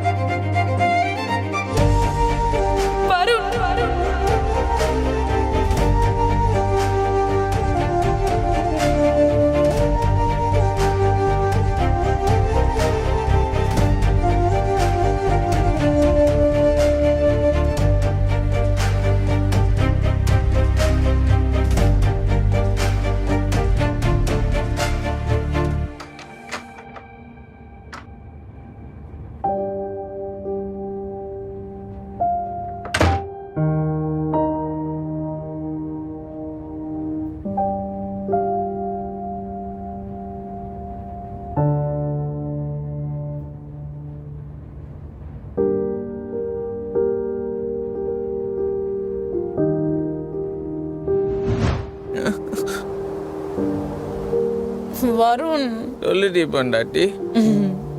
வருண், சொல்லுடி பொண்டாட்டி.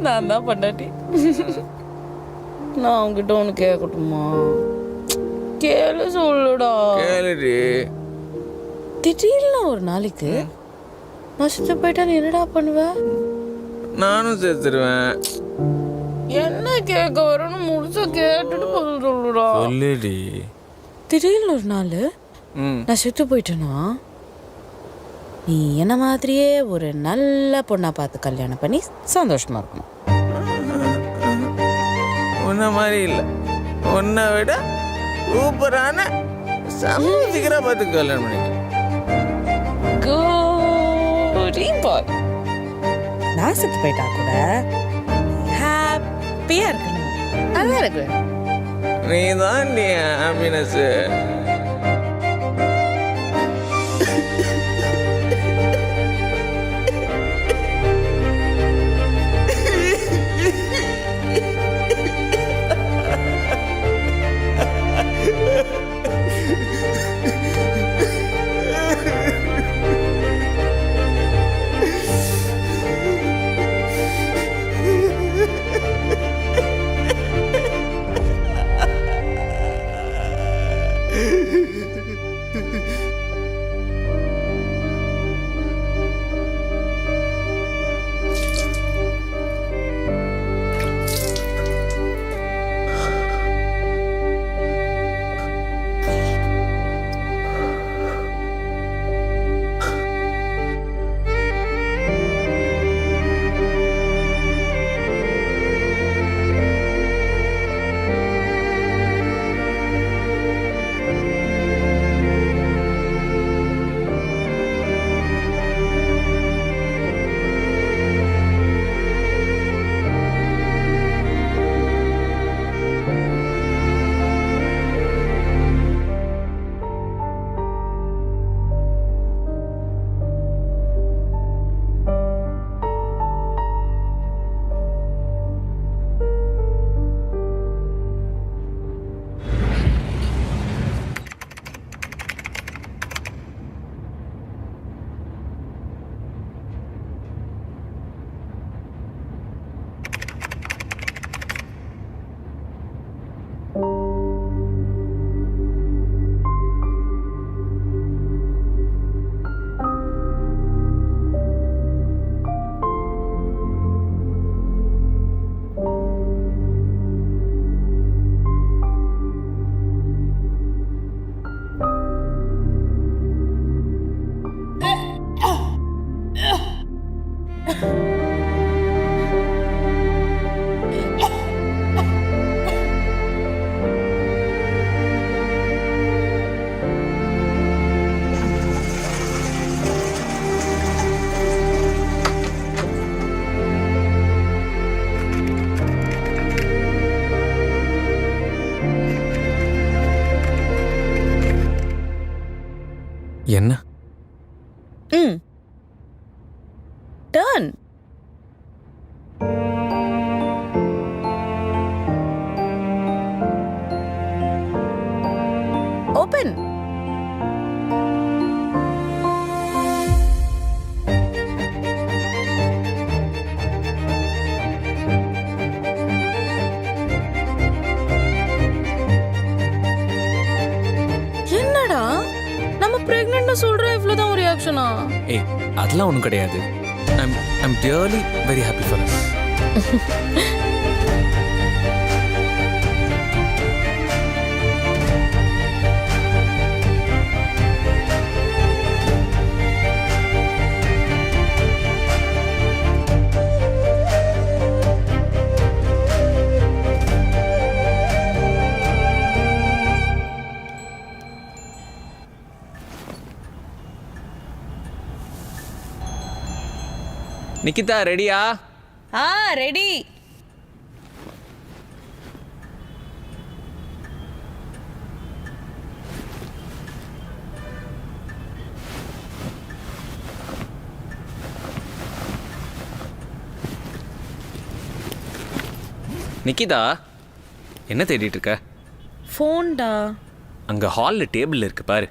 நான் தான் பொண்டாட்டி. நான் உங்ககிட்ட ஒன்று கேட்கட்டுமா? கேளு, சொல்லுடா. கேளுடி. திடீர்னு ஒரு நாளைக்கு நான் சுத்த போயிட்டா நீ என்னடா பண்ணுவ? நானும் சேர்த்துருவேன். என்ன கேட்க வரும்னு முழுசா கேட்டுட்டு பதில் சொல்லுடா. சொல்லுடி. திடீர்னு ஒரு நாள் நான் செத்து போயிட்டேன்னா நீ என்ன மாதிரியே ஒரு நல்ல பொண்ணா பார்த்து கல்யாணம் பண்ணி சந்தோஷமா இருக்கணும். உன்ன மாதிரி இல்லை, உன்னை விட சூப்பரான சமூகத்திக்கிறா பார்த்து கல்யாணம் பண்ணிக்கலாம். நான் செத்து போயிட்டா கூட ஹாப்பியா இருக்கணும். அதான் இருக்கு. நீ தான் நீ ஹாப்பினஸ். என்ன? ம் டர்ன். ஓபன். என்னடா நம்ம பிரெக்னன்ட் சொல்ற இவ்வளவுதான் ஒரு ரியாக்ஷனா? ஏய் அதெல்லாம் ஒன்றும் கிடையாது. I'm really very happy for us. Nikita ரெடியா? ரெடி. நிக்கிதா என்ன தேடிட்டு இருக்க? ஃபோன்டா. அங்க ஹால்ல டேபிள் இருக்கு பாரு.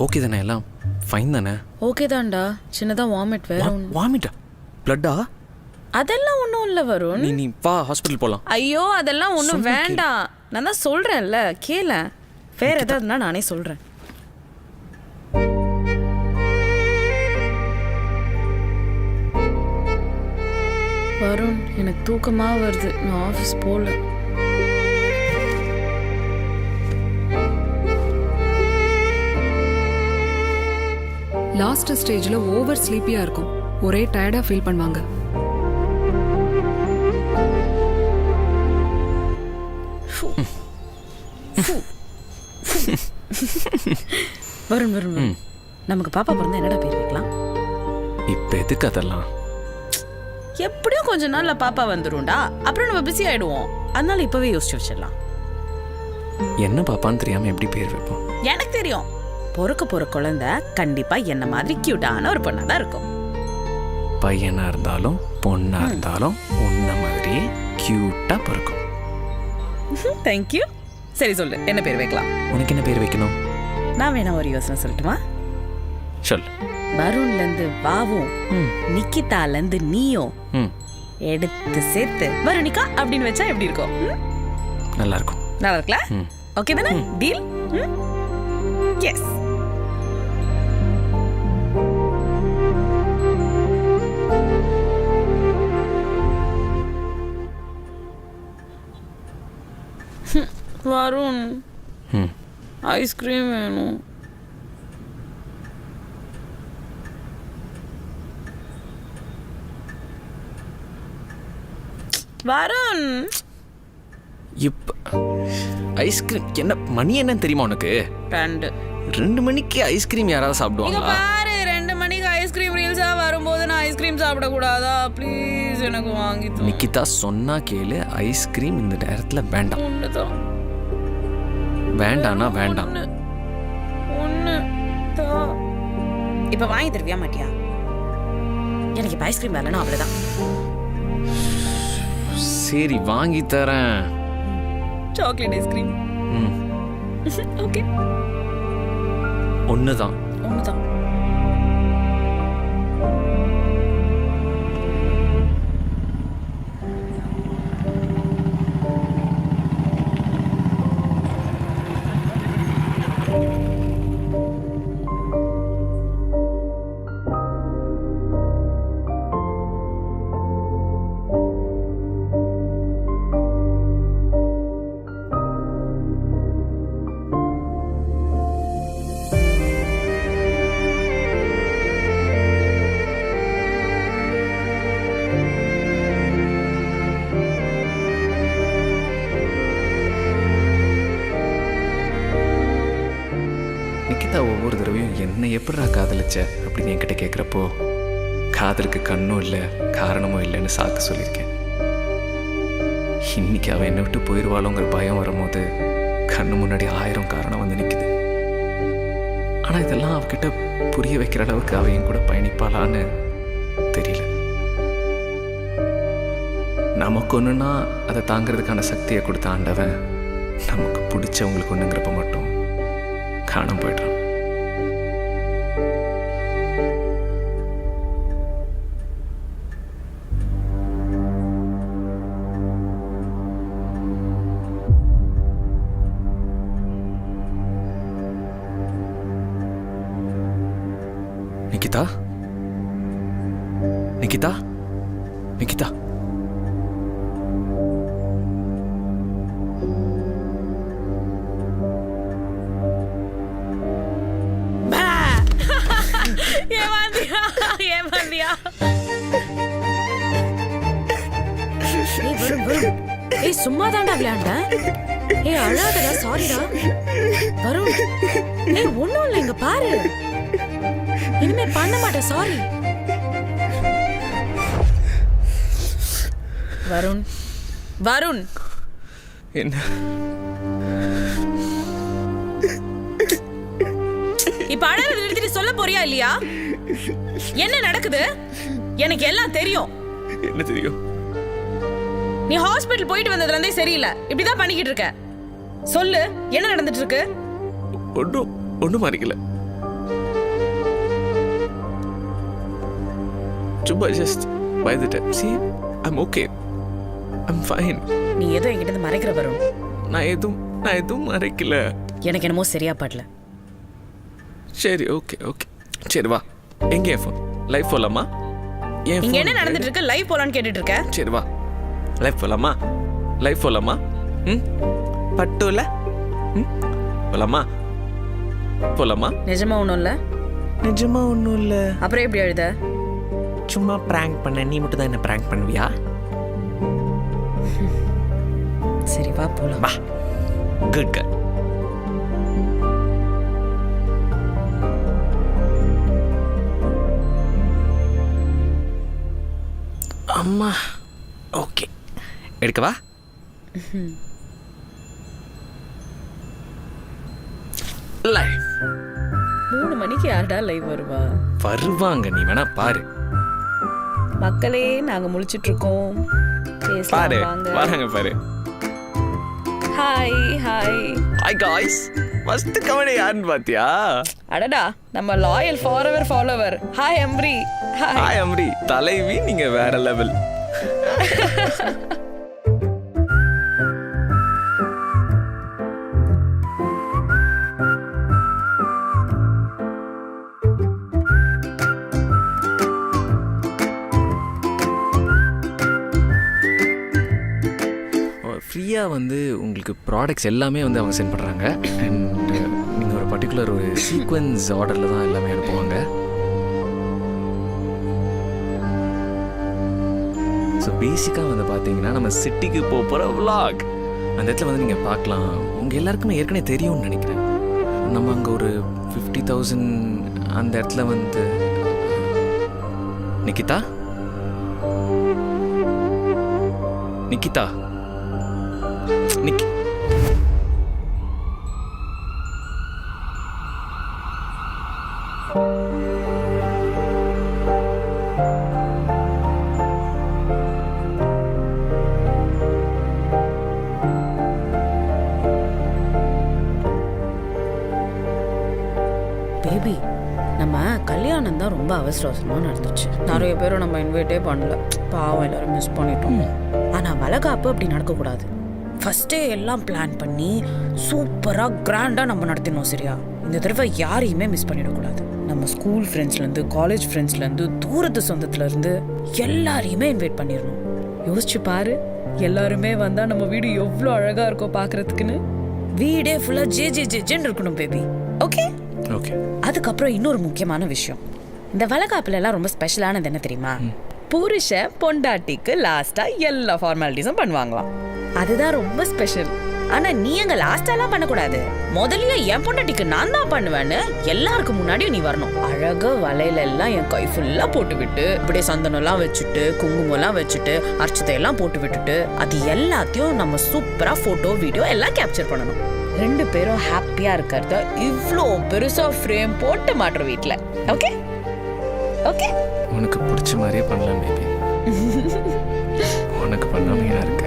ஓகே தானே? எல்லாம் ஃபைன் தானே? ஓகே தான்டா. சின்னதா வாமிட் வேற ஒண்ணு. வாமிட்டா? பிளட்டா? அதெல்லாம் ஒண்ணும் இல்ல வருண். நீ வா ஹாஸ்பிட்டல் போலாம். ஐயோ அதெல்லாம் ஒண்ணும் சொன்னா வேண்டாம். நான் தான் சொல்றேன்ல, கேள. வேற ஏதாவதுனா நானே சொல்றேன். வருண் எனக்கு தூக்கமா வருது. நான் ஆஃபீஸ் போல. லாஸ்ட் ஸ்டேஜ்ல ஓவர் ஸ்லீப்பியா இருக்கும். ஒரே டயர்டா ஃபீல் பண்ணுவாங்க. வருண் வருண் வருண். நமக்கு பாப்பா பிறந்தா என்னடா பேர் வைக்கலாம்? இப்ப எதுக்கு அதெல்லாம்? எப்படியும் கொஞ்ச நாள்ல பாப்பா வந்துரும்டா. அப்புறம் நம்ம பிஸி ஆயிடுவோம். அதனால இப்பவே யோசிச்சு வச்சிடலாம். என்ன பாப்பான்னு தெரியாம எப்படி பேர் வைப்போம்? எனக்கு தெரியும். பொறுக்க போற குழந்தை கண்டிப்பா என்ன மாதிரி கியூட்டான ஒரு பொண்ணா தான் இருக்கும். பையனா இருந்தாலும் பொண்ணா இருந்தாலும் உன்ன மாதிரியே கியூட்டா பிறக்கும். தேங்க்யூ. சரி சொல்லு, என்ன பேர் வைக்கலாம்? உனக்கு என்ன பேர் வைக்கணும்? நான் வேணா ஒரு யோசனை சொல்லட்டுமா? சொல். வருண்ல இருந்து வாவும், நிக்கிதால இருந்து நீயும் எடுத்து சேர்த்து வருணிகா அப்படின்னு வச்சா எப்படி இருக்கும்? நல்லா இருக்கும். நல்லா இருக்கல? ஓகே தானே? டீல்? எஸ். வருண் ஐஸ்கிரீம் வேணும். வருண் இப்ப ஐஸ்கிரீம் என்ன மணி என்னன்னு தெரியுமா உனக்கு? 2 மணிக்கு ஐஸ்கிரீம் யாராவது சாப்பிடுவாங்களா? பாரு 2 மணிக்கு ஐஸ்கிரீம் ரீல்ஸா வரும்போது நான் ஐஸ்கிரீம் சாப்பிட கூடாதா? ப்ளீஸ் எனக்கு வாங்கி தா. நிக்கிதா சொன்னா கேளு. ஐஸ்கிரீம் இந்த நேரத்துல வேண்டாம். ஒண்ணுதான். வேண்டானா வேண்டாம். ஒண்ணு தா. இப்ப வாங்கி தருவியா மாட்டியா? எனக்கு இப்ப ஐஸ்கிரீம் வேலைன்னா அவ்வளவுதான். சரி வாங்கி தரேன். Chocolate ice cream. ஓகே. ஒண்ணுதான். என்னை எப்படிடா காதலிச்ச அப்படின்னு என்கிட்ட கேட்குறப்போ காதலுக்கு கண்ணும் இல்லை காரணமும் இல்லைன்னு சாக்கு சொல்லியிருக்கேன். இன்னைக்கு அவன் என்னை விட்டு போயிடுவாளோங்கிற பயம் வரும்போது கண்ணு முன்னாடி 1000 காரணம் வந்து நிற்குது. ஆனால் இதெல்லாம் அவகிட்ட புரிய வைக்கிற அளவுக்கு அவ என் கூட பயணிப்பாளான்னு தெரியல. நமக்கு ஒன்றுனா அதை தாங்கிறதுக்கான சக்தியை கொடுத்த ஆண்டவன் நமக்கு பிடிச்சவங்களுக்கு ஒன்றுங்கிறப்ப மட்டும் காணாம போய்ட்றான். நிகிதா, நிகிதா, நிகிதா. ஏமாந்தியா? ஏய் சும்மா தாண்டா விளையாண்டேன். ஏய் அழாதடா, சாரிடா. வருண், ஏய் ஒண்ணும் இல்லை, இங்க பாரு. இனிமே பண்ண மாட்டேன், சாரி. வருண், வருண். என்ன இப்ப அழகு நிறுத்திட்டு சொல்ல போறியா இல்லையா? என்ன நடக்குது? எனக்கு எல்லாம் தெரியும். என்ன தெரியும்? நீ ஹாஸ்பிடல் போயிட்டு வந்ததுல இருந்தே சரியில்லை, இப்படிதான் பண்ணிக்கிட்டு இருக்க. சொல்லு, என்ன நடந்துட்டு இருக்கு? ஒன்றும் மறைக்கல. சும்மா ஜஸ்ட் பயந்துட்டேன். See, I'm okay. I'm fine. நீ ஏதோ என்கிட்ட இருந்து மறைக்கிற வருண். நான் எதுவும் மறைக்கல. எனக்கு என்னமோ சரியா படல. சரி, ஓகே. சரி வா, எங்க என் ஃபோன்? லைவ் போலாமா? இங்க என்ன நடந்துட்டு இருக்கு? லைவ் போலான்னு கேட்டுட்டு இருக்க? சரி வா, லைவ் போலாமா? பட்டுல போலாமா? நிஜமா ஒண்ணும் இல்ல. நிஜமா ஒன்றும் இல்லை. அப்புறம் எப்படி அழுத? சும்மா பிராங்க் பண்ண. நீ மட்டும் தான் என்ன பிராங்க் பண்ணுவியா? சரி வா போலாம். வா, குட் கேர்ள். அம்மா, ஓகே. எடுக்கவா? லைவ் 3 மணிக்கு யாருடா லைவ் வருவாங்க, நீ வேணா பாரு. மக்களே, நாங்க முழிச்சிட்டு இருக்கோம். பாரு, வாங்க. வராங்க பாரு. Hi hi hi guys. First comment யாருன்னு பாத்தியா? அடடா, நம்ம loyal forever follower. Hi Amri. Hi Amri, தலைவி, நீங்க வேற லெவல். ஃப்ரீயாக வந்து உங்களுக்கு ப்ராடக்ட்ஸ் எல்லாமே வந்து அவங்க சென்ட் பண்ணுறாங்க. அண்ட் நீங்கள் ஒரு பர்டிகுலர் ஒரு சீக்வன்ஸ் ஆர்டரில் தான் எல்லாமே அனுப்புவாங்க. ஸோ பேசிக்காக வந்து பார்த்தீங்கன்னா நம்ம சிட்டிக்கு போகிற vlog அந்த இடத்துல வந்து நீங்கள் பார்க்கலாம். உங்கள் எல்லாருக்குமே ஏற்கனவே தெரியும்னு நினைக்கிறேன். நம்ம அங்கே ஒரு 50,000 அந்த இடத்துல வந்து நிகிதா நிக்கி பேபி, நம்ம கல்யாணம் தான் ரொம்ப அவசர அவசரமா நடந்துச்சு. நிறைய பேரும் நம்ம இன்வைட்டே பண்ணல. பாவம், எல்லாரும் மிஸ் பண்ணிட்டோம். ஆனா வளகாப்பு அப்படி நடக்கக்கூடாது. ஃபர்ஸ்டே எல்லாம் பிளான் பண்ணி சூப்பரா கிராண்டா நம்ம நடத்தினோம். சரியா? இந்த தடவை யாரையுமே மிஸ் பண்ணிடக்கூடாது. நம்ம ஸ்கூல் ஃப்ரெண்ட்ஸ்லேருந்து, காலேஜ் ஃப்ரெண்ட்ஸ்லேருந்து, தூரத்து சொந்தத்துலேருந்து எல்லாரையுமே இன்வைட் பண்ணிடணும். யோசிச்சு பாரு, எல்லாருமே வந்தா நம்ம வீடு எவ்வளோ அழகா இருக்கும் பார்க்கறதுக்குன்னு. வீடே ஃபுல்லா ஜேன்னு இருக்கணும் பேபி. ஓகே? ஓகே. அதுக்கப்புறம் இன்னொரு முக்கியமான விஷயம், இந்த வளகாப்புல எல்லாம் ரொம்ப ஸ்பெஷலானது என்ன தெரியுமா? புருஷன் பொண்டாட்டிக்கு லாஸ்டா எல்லா ஃபார்மாலிட்டிஸும் பண்ணுவாங்களாம். அதுதான் ரொம்ப ஸ்பெஷல். ஆனா நீ எங்க லாஸ்டாலாம் பண்ணக்கூடாது. முதல்ல என் பொண்டாட்டிக்கு நான் தான் பண்ணுவேன்னு எல்லாருக்கும் முன்னாடியும் நீ வரணும். அழகா வலையில எல்லாம் என் கை ஃபுல்லா போட்டு விட்டு, இப்படியே சந்தனம் எல்லாம் வச்சுட்டு, குங்குமம் எல்லாம் வச்சுட்டு, அர்ச்சதை எல்லாம் போட்டு விட்டுட்டு, அது எல்லாத்தையும் நம்ம சூப்பரா போட்டோ வீடியோ எல்லாம் கேப்சர் பண்ணணும். 2 பேரும் ஹாப்பியா இருக்கிறத இவ்ளோ பெருசா ஃப்ரேம் போட்டு மாட்டுற வீட்ல. Okay okay. உனக்கு பிடிச்ச மாதிரியே பண்ணலாம் பேபி. உனக்கு பண்ணாமையா இருக்கு.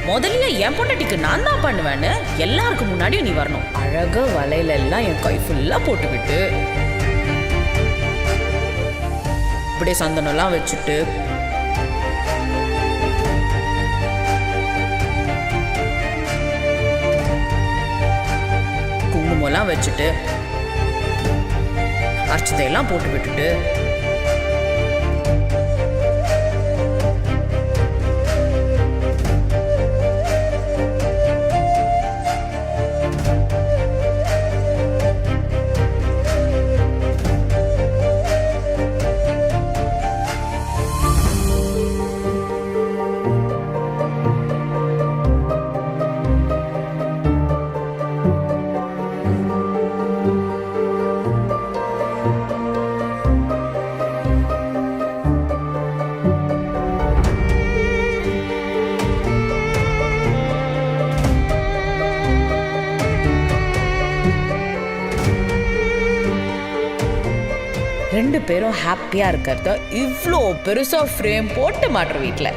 முதல்ல என் பொண்டாட்டிக்கு நான் தான் பண்ணுவேன்னு எல்லாருக்கும் முன்னாடியும் நீ வரணும். அழகா வலையில எல்லாம் என் கை ஃபுல்லா போட்டு விட்டு, இப்படியே சந்தனம் எல்லாம் வச்சுட்டு, குங்குமம் எல்லாம் வச்சுட்டு, அர்ச்சதை எல்லாம் போட்டு விட்டுட்டு, ரெண்டு பேரும் ஹாப்பியா இருக்கிறத இவ்ளோ பெருசா ஃப்ரேம் போட்டு மாட்டுற வீட்ல.